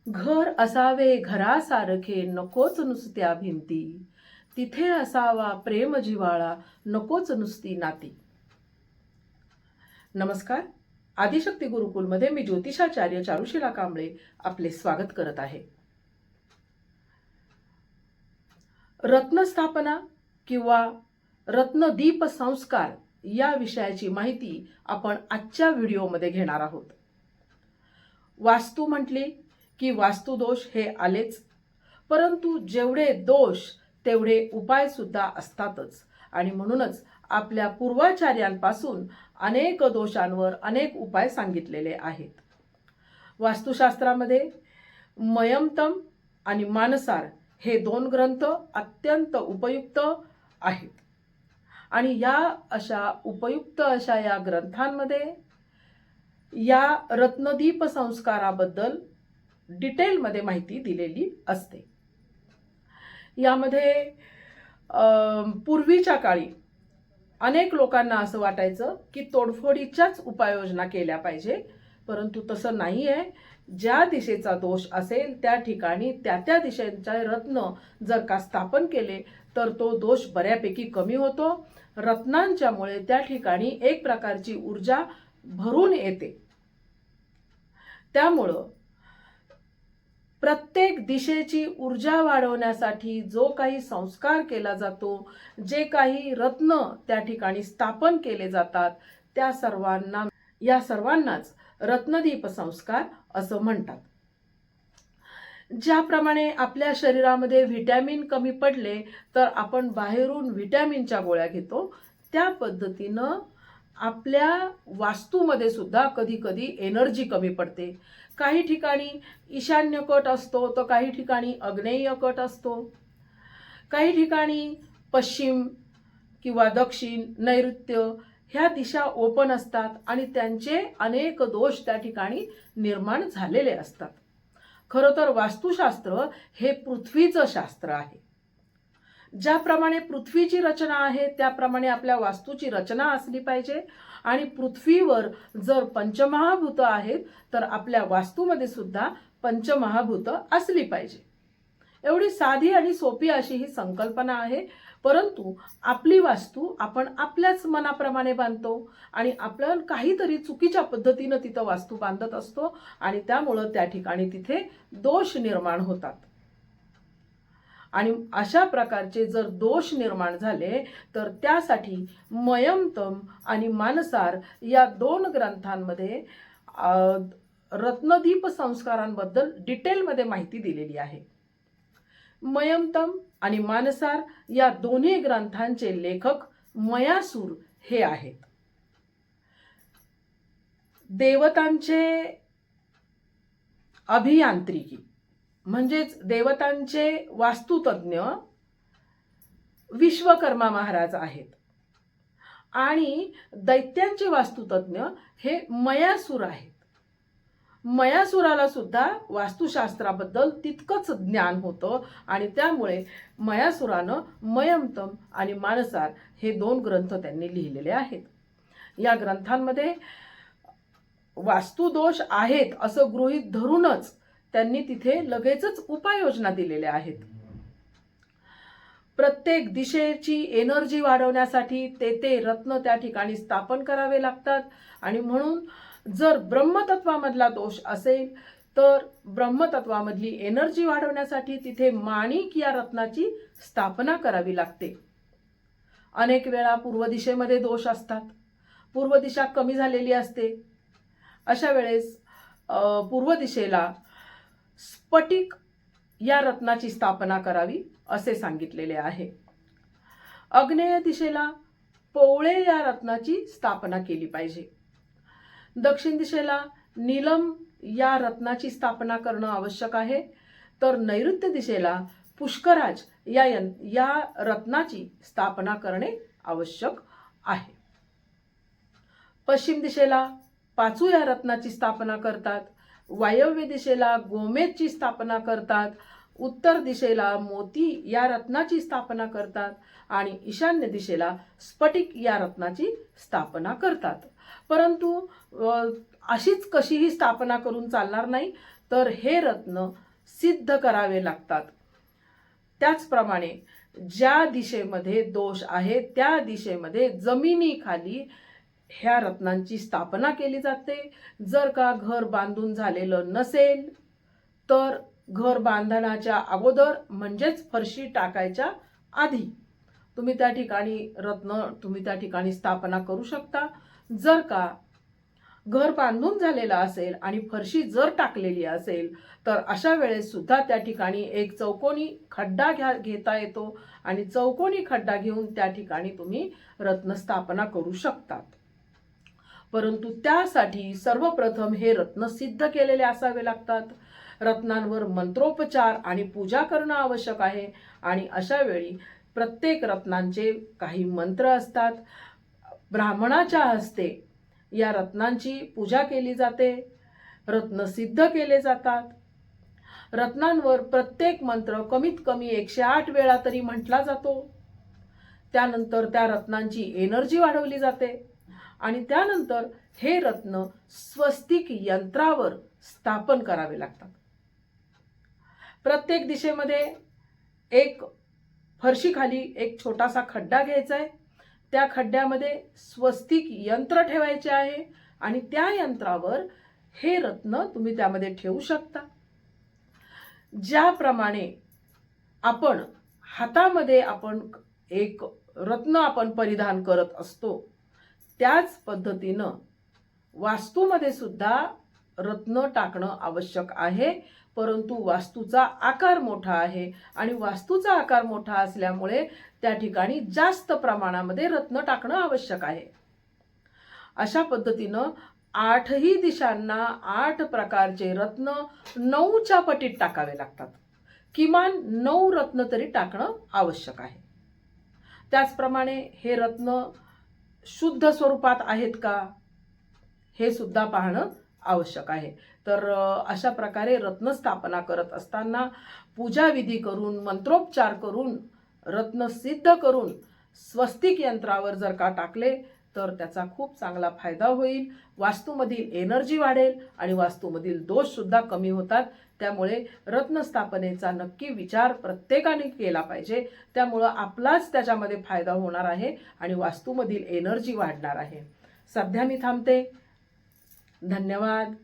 घर असावे घरासारखे नकोच नुसत्या भिंती, तिथे असावा प्रेम जिव्हाळा नकोच नुसती नाती. नमस्कार. आदिशक्ती गुरुकुलमध्ये मी ज्योतिषाचार्य चारुशीला कांबळे आपले स्वागत करत आहे. रत्नस्थापना किंवा रत्नदीप संस्कार या विषयाची माहिती आपण आजच्या व्हिडिओमध्ये घेणार आहोत. वास्तू म्हटली की वास्तुदोष हे आलेच, परंतु जेवढे दोष तेवढे उपाय सुद्धा असतातच. आणि म्हणूनच आपल्या पूर्वाचार्यांपासून अनेक दोषांवर अनेक उपाय सांगितलेले आहेत. वास्तुशास्त्रामध्ये मयमतम आणि मानसार हे दोन ग्रंथ अत्यंत उपयुक्त आहेत. आणि या अशा उपयुक्त अशा या ग्रंथांमध्ये या रत्नदीप संस्काराबद्दल डिटेलमध्ये माहिती दिलेली असते. यामध्ये पूर्वीच्या काळी अनेक लोकांना असं वाटायचं की तोडफोडीच्याच उपाययोजना केल्या पाहिजे, परंतु तसं नाही आहे. ज्या दिशेचा दोष असेल त्या ठिकाणी त्या दिशेचे रत्न जर का स्थापन केले तर तो दोष बऱ्यापैकी कमी होतो. रत्नांच्यामुळे त्या ठिकाणी एक प्रकारची ऊर्जा भरून येते. त्यामुळं प्रत्येक दिशेची ऊर्जा वाढवण्यासाठी जो काही संस्कार केला जातो, जे काही रत्न त्या ठिकाणी स्थापन केले जातात, या सर्वांनाच रत्नदीप संस्कार असं म्हणतात. ज्याप्रमाणे आपल्या शरीरामध्ये व्हिटॅमिन कमी पडले तर आपण बाहेरून व्हिटॅमिनच्या गोळ्या घेतो, त्या पद्धतीनं आपल्या वास्तूमध्ये सुद्धा कधी कधी एनर्जी कमी पडते. काही ठिकाणी ईशान्य कट असतो तर काही ठिकाणी आग्नेय कट असतो. काही ठिकाणी पश्चिम किंवा दक्षिण, नैऋत्य ह्या दिशा ओपन असतात आणि त्यांचे अनेक दोष त्या ठिकाणी निर्माण झालेले असतात. खरं तर वास्तुशास्त्र हे पृथ्वीचं शास्त्र आहे. ज्याप्रमाणे पृथ्वीची रचना आहे त्याप्रमाणे आपल्या वास्तूची रचना असली पाहिजे. आणि पृथ्वीवर जर पंचमहाभूत आहेत तर आपल्या वास्तूमध्ये सुद्धा पंचमहाभूत असली पाहिजे. एवढी साधी आणि सोपी अशी ही संकल्पना आहे. परंतु आपली वास्तू आपण आपल्याच मनाप्रमाणे बांधतो आणि आपण काहीतरी चुकीच्या पद्धतीनं तिथं वास्तू बांधत असतो आणि त्यामुळं त्या ठिकाणी तिथे दोष निर्माण होतात. आणि अशा प्रकारचे जर दोष निर्माण झाले तर त्यासाठी मयमतम आणि मानसार या दोन ग्रंथांमध्ये रत्नदीप संस्कारांबद्दल डिटेलमध्ये माहिती दिलेली आहे. मयमतम आणि मानसार या दोन्ही ग्रंथांचे लेखक मयासूर हे आहेत. देवतांचे अभियांत्रिकी म्हणजेच देवतांचे वास्तुतज्ञ विश्वकर्मा महाराज आहेत आणि दैत्यांचे वास्तुतज्ञ हे मयासूर आहेत. मयासुराला सुद्धा वास्तुशास्त्राबद्दल तितकंच ज्ञान होतं आणि त्यामुळे मयासुरानं मयमतम आणि मानसार हे दोन ग्रंथ त्यांनी लिहिलेले आहेत. या ग्रंथांमध्ये वास्तुदोष आहेत असं गृहीत धरूनच त्यांनी तिथे लगेचच उपाययोजना दिलेल्या आहेत. प्रत्येक दिशेची एनर्जी वाढवण्यासाठी ते रत्न त्या ठिकाणी स्थापन करावे लागतात. आणि म्हणून जर ब्रह्मतत्वामधला दोष असेल तर ब्रह्मतत्वामधली एनर्जी वाढवण्यासाठी तिथे माणिक या रत्नाची स्थापना करावी लागते. अनेक वेळा पूर्व दिशेमध्ये दोष असतात, पूर्व दिशा कमी झालेली असते. अशा वेळेस पूर्व दिशेला स्फटिक या रत्नाची स्थापना करावी असे सांगितलेले आहे. आग्नेय दिशेला पोवळे या रत्नाची स्थापना केली पाहिजे. दक्षिण दिशेला नीलम या रत्नाची स्थापना करणं आवश्यक आहे. तर नैऋत्य दिशेला पुष्कराज या रत्नाची स्थापना करणे आवश्यक आहे. पश्चिम दिशेला पाचू या रत्नाची स्थापना करतात. वायव्य दिशेला गोमेदची स्थापना करतात. उत्तर दिशेला मोती या रत्नाची स्थापना करतात आणि ईशान्य दिशेला स्फटिक या रत्नाची स्थापना करतात. परंतु अशीच कशीही स्थापना करून चालणार नाही, तर हे रत्न सिद्ध करावे लागतात. त्याचप्रमाणे ज्या दिशेमध्ये दोष आहे त्या दिशेमध्ये जमिनीखाली ह्या रत्नांची स्थापना केली जाते. जर का घर बांधून झालेलं नसेल तर घर बांधण्याच्या अगोदर म्हणजेच फरशी टाकायच्या आधी तुम्ही त्या ठिकाणी रत्न तुम्ही त्या ठिकाणी स्थापना करू शकता. जर का घर बांधून झालेलं असेल आणि फरशी जर टाकलेली असेल तर अशा वेळेस सुद्धा त्या ठिकाणी एक चौकोनी खड्डा घेता येतो आणि चौकोनी खड्डा घेऊन त्या ठिकाणी तुम्ही रत्न स्थापना करू शकतात. परंतु त्यासाठी सर्वप्रथम हे रत्न सिद्ध केलेले असावे लागतात. रत्नांवर मंत्रोपचार आणि पूजा करणं आवश्यक आहे आणि अशा वेळी प्रत्येक रत्नांचे काही मंत्र असतात. ब्राह्मणाच्या हस्ते या रत्नांची पूजा केली जाते, रत्न सिद्ध केले जातात. रत्नांवर प्रत्येक मंत्र कमीत कमी 108 वेळा तरी म्हटला जातो. त्यानंतर त्या रत्नांची एनर्जी वाढवली जाते आणि त्यानंतर हे रत्न स्वस्तिक यंत्रावर स्थापन करावे लागतात. प्रत्येक दिशेमध्ये एक फरशीखाली एक छोटासा खड्डा घ्यायचा आहे. त्या खड्ड्यामध्ये स्वस्तिक यंत्र ठेवायचे आहे आणि त्या यंत्रावर हे रत्न तुम्ही त्यामध्ये ठेवू शकता. ज्याप्रमाणे आपण हातामध्ये एक रत्न परिधान करत असतो त्याच पद्धतीनं वास्तूमध्ये सुद्धा रत्न टाकणं आवश्यक आहे. परंतु वास्तूचा आकार मोठा आहे आणि वास्तूचा आकार मोठा असल्यामुळे त्या ठिकाणी जास्त प्रमाणामध्ये रत्न टाकणं आवश्यक आहे. अशा पद्धतीनं 8ही दिशांना 8 प्रकारचे रत्न 9च्या पटीत टाकावे लागतात. किमान 9 रत्न तरी टाकणं आवश्यक आहे. त्याचप्रमाणे हे रत्न शुद्ध स्वरूपात आहेत का हे सुद्धा पाहणं आवश्यक आहे. तर अशा प्रकारे रत्न स्थापना करत असताना पूजाविधी करून मंत्रोपचार करून रत्न सिद्ध करून स्वस्तिक यंत्रावर जर का टाकले तर त्याचा खूप चांगला फायदा होईल. वास्तूमधील एनर्जी वाढेल आणि वास्तूमधील दोष सुद्धा कमी होतात. त्यामुळे रत्न स्थापनेचा नक्की विचार प्रत्येकाने केला पाहिजे. त्यामुळं आपलाच त्याच्यामध्ये फायदा होणार आहे आणि वास्तूमधील एनर्जी वाढणार आहे. सध्या मी थांबते. धन्यवाद.